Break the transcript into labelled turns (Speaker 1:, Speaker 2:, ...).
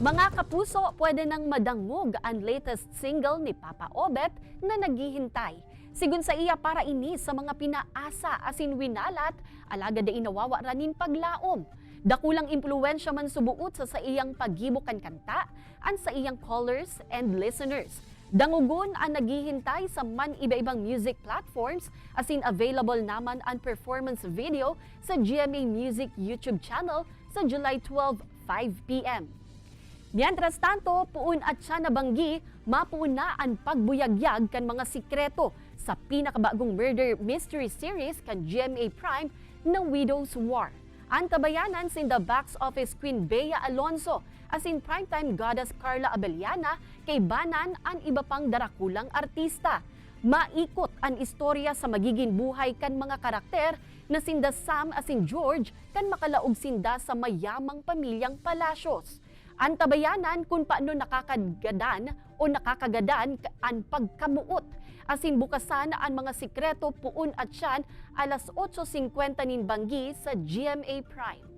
Speaker 1: Mga kapuso, pwede nang madangog ang latest single ni Papa Obet na naghihintay. Sigun sa iya para ini sa mga pinaasa asin winalat, alaga da inawawa ranin paglaom. Dakulang impluwensya man subuot sa iyang paghibukan kanta, an sa iyang callers and listeners. Dangugon ang naghihintay sa man iba-ibang music platforms asin available naman ang performance video sa GMA Music YouTube channel sa July 12, 5 p.m. Mientras tanto, puun at siya nabanggi, mapuna ang pagbuyagyag kan mga sikreto sa pinakabagong murder mystery series kan GMA Prime na Widow's War. Ang tabayanan sin the box office queen Bea Alonso as in primetime goddess Carla Abellana kay banan ang iba pang darakulang artista. Maikot ang istorya sa magiging buhay kan mga karakter na sinda Sam as in George kan makalaog sinda sa mayamang pamilyang Palacios. Ang tabayanan kung paano nakakagadan ang pagkamuot. Asin bukasan ang mga sikreto puun at siyan alas 8:50 nin banggi sa GMA Prime.